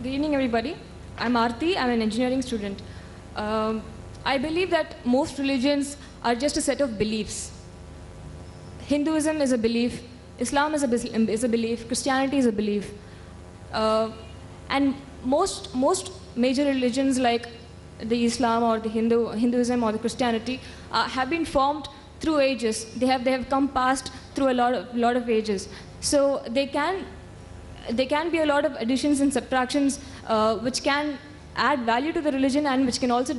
Good evening, everybody. I'm Aarti. I'm an engineering student. I believe that most religions are just a set of beliefs. Hinduism is a belief, Islam is a belief, Christianity is a belief. And most major religions like the Islam or the Hinduism or the Christianity have been formed through ages. They have come past through a lot of ages. So they can be a lot of additions and subtractions which can add value to the religion and which can also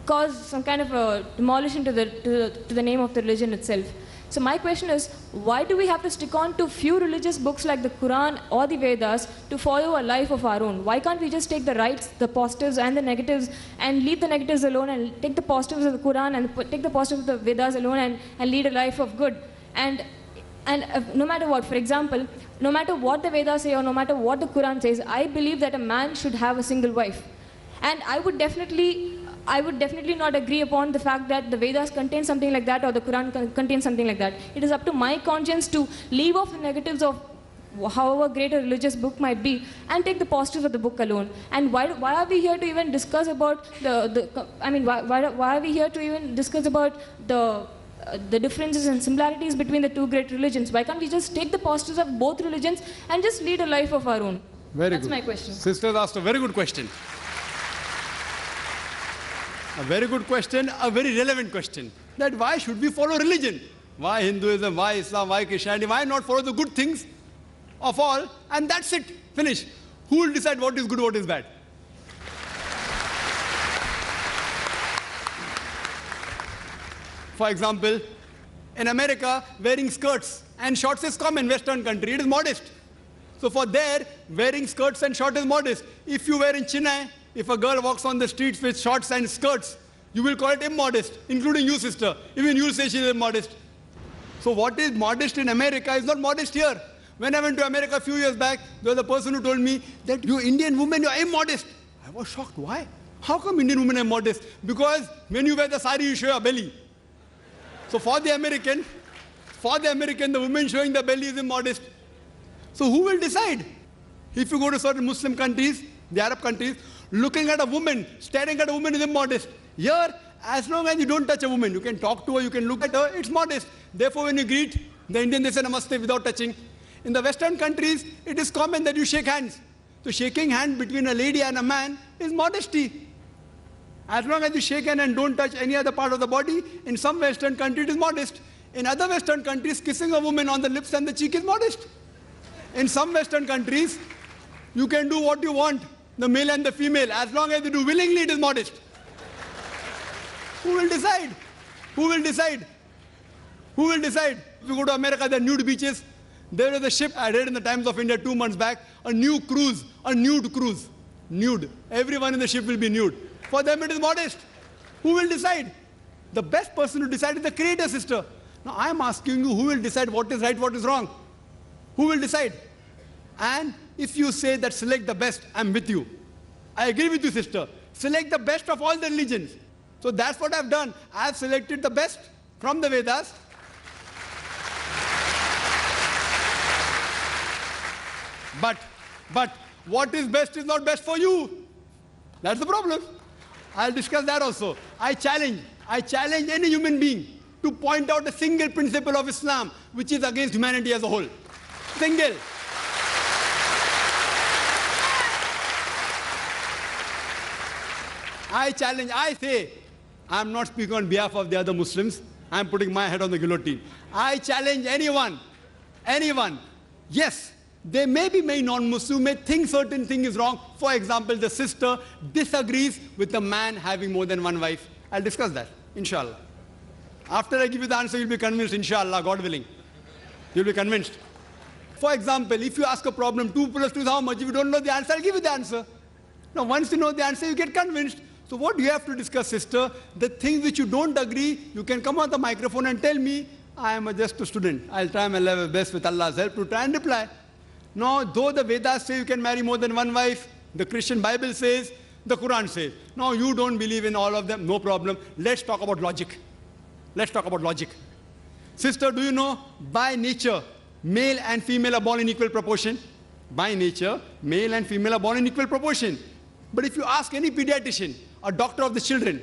cause some kind of a demolition to the name of the religion itself. So my question is, why do we have to stick on to few religious books like the Quran or the Vedas to follow a life of our own? Why can't we just take the rights, the positives and the negatives and leave the negatives alone and take the positives of the Quran and take the positives of the Vedas alone and lead a life of good? And no matter what, for example, no matter what the Vedas say or no matter what the Quran says, I believe that a man should have a single wife. And I would definitely not agree upon the fact that the Vedas contain something like that or the Quran contains something like that. It is up to my conscience to leave off the negatives of however great a religious book might be and take the positives of the book alone. And why are we here to even discuss about why are we here to even discuss about the differences and similarities between the two great religions? Why can't we just take the positives of both religions and just lead a life of our own? That's my question. Sisters asked a very good question. A very good question, a very relevant question. That why should we follow religion? Why Hinduism, why Islam, why Christianity? Why not follow the good things of all? And that's it. Finish. Who will decide what is good, what is bad? For example, in America, wearing skirts and shorts is common. Western country, it is modest. So for there, wearing skirts and shorts is modest. If you wear in Chennai, if a girl walks on the streets with shorts and skirts, you will call it immodest, including you, sister. Even you will say she is immodest. So what is modest in America is not modest here. When I went to America a few years back, there was a person who told me that you Indian women, you are immodest. I was shocked. Why? How come Indian women are modest? Because when you wear the sari, you show your belly. So for the American, the woman showing the belly is immodest. So who will decide? If you go to certain Muslim countries, the Arab countries, looking at a woman, staring at a woman is immodest. Here, as long as you don't touch a woman, you can talk to her, you can look at her, it's modest. Therefore, when you greet the Indian, they say namaste without touching. In the Western countries, it is common that you shake hands. So shaking hands between a lady and a man is modesty. As long as you shake hands and don't touch any other part of the body, in some Western countries it is modest. In other Western countries, kissing a woman on the lips and the cheek is modest. In some Western countries, you can do what you want, the male and the female. As long as you do willingly, it is modest. Who will decide? Who will decide? Who will decide? If you go to America, there are nude beaches. There is a ship, I read in the Times of India 2 months back, a nude cruise. Nude. Everyone in the ship will be nude. For them, it is modest. Who will decide? The best person to decide is the Creator, sister. Now, I am asking you, who will decide what is right, what is wrong? Who will decide? And if you say that select the best, I am with you. I agree with you, sister. Select the best of all the religions. So that's what I have done. I have selected the best from the Vedas. But what is best is not best for you. That's the problem. I'll discuss that also. I challenge any human being to point out a single principle of Islam which is against humanity as a whole. Single. I challenge, I say, I'm not speaking on behalf of the other Muslims. I'm putting my head on the guillotine. I challenge anyone. Yes, they may be non-Muslim, may think certain thing is wrong. For example, the sister disagrees with the man having more than one wife. I'll discuss that, inshallah. After I give you the answer, you'll be convinced, inshallah, God willing. You'll be convinced. For example, if you ask a problem, 2 plus 2 is how much? If you don't know the answer, I'll give you the answer. Now, once you know the answer, you get convinced. So what do you have to discuss, sister? The things which you don't agree, you can come on the microphone and tell me, I am just a student. I'll try my level best with Allah's help to try and reply. Now, though the Vedas say you can marry more than one wife, the Christian Bible says, the Quran says. Now, you don't believe in all of them, no problem. Let's talk about logic. Sister, do you know, by nature, male and female are born in equal proportion? By nature, male and female are born in equal proportion. But if you ask any pediatrician or doctor of the children,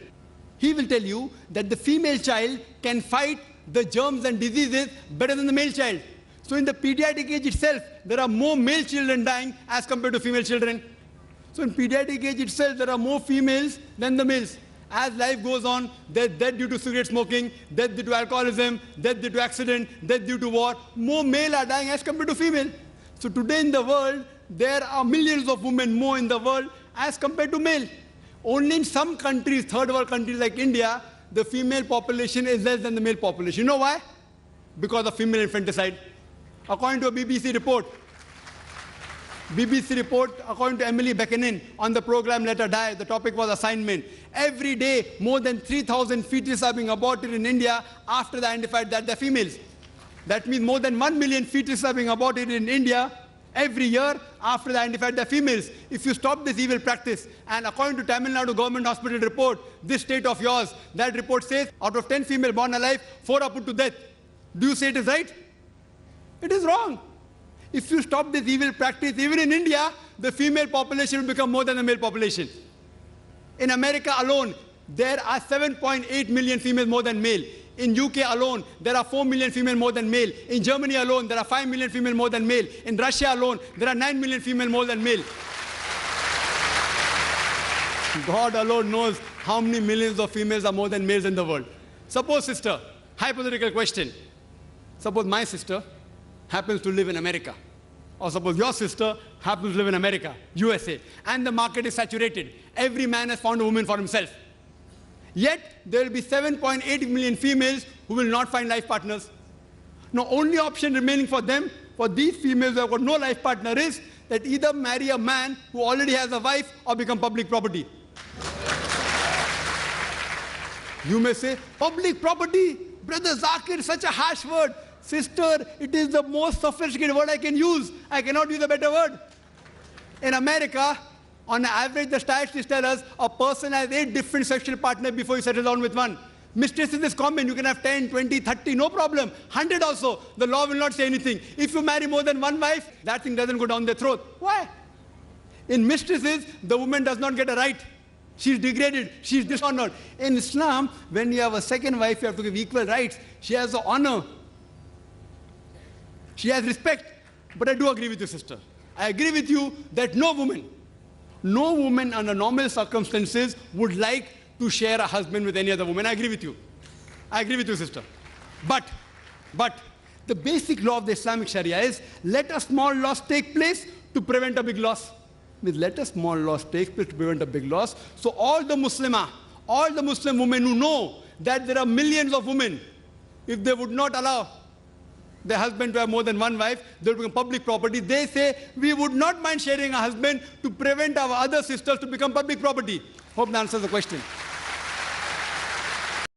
he will tell you that the female child can fight the germs and diseases better than the male child. So in the pediatric age itself, there are more male children dying as compared to female children. So in pediatric age itself, there are more females than the males. As life goes on, there's death due to cigarette smoking, death due to alcoholism, death due to accident, death due to war. More male are dying as compared to female. So today in the world, there are millions of women more in the world as compared to male. Only in some countries, third world countries like India, the female population is less than the male population. You know why? Because of female infanticide. According to a BBC report, according to Emily Buchanan on the program Let Her Die, the topic was assignment. Every day, more than 3,000 fetuses are being aborted in India after they identified that they're females. That means more than 1 million fetuses are being aborted in India every year after they identified they're females. If you stop this evil practice, and according to Tamil Nadu government hospital report, this state of yours, that report says out of 10 female born alive, 4 are put to death. Do you say it is right? It is wrong. If you stop this evil practice, even in India, the female population will become more than the male population. In America alone, there are 7.8 million females more than male. In UK alone, there are 4 million female more than male. In Germany alone, there are 5 million female more than male. In Russia alone, there are 9 million female more than male. God alone knows how many millions of females are more than males in the world. Suppose, sister, hypothetical question. Suppose my sister happens to live in America. Or suppose your sister happens to live in America, USA, and the market is saturated. Every man has found a woman for himself. Yet, there will be 7.8 million females who will not find life partners. Now, only option remaining for them, for these females who have got no life partner, is that either marry a man who already has a wife or become public property. You may say, public property? Brother Zakir, such a harsh word. Sister, it is the most sophisticated word I can use. I cannot use a better word. In America, on average, the statistics tell us a person has 8 different sexual partners before he settles down with one. Mistresses is common. You can have 10, 20, 30, no problem. 100 also. The law will not say anything. If you marry more than one wife, that thing doesn't go down their throat. Why? In mistresses, the woman does not get a right. She's degraded. She's dishonored. In Islam, when you have a second wife, you have to give equal rights. She has the honor. She has respect. But I do agree with you, sister. I agree with you that no woman under normal circumstances would like to share a husband with any other woman. I agree with you. I agree with you, sister. But the basic law of the Islamic Sharia is let a small loss take place to prevent a big loss. Means let a small loss take place to prevent a big loss. So all the Muslim women who know that there are millions of women, if they would not allow their husband to have more than one wife, they will become public property. They say, we would not mind sharing a husband to prevent our other sisters to become public property. Hope that answers the question.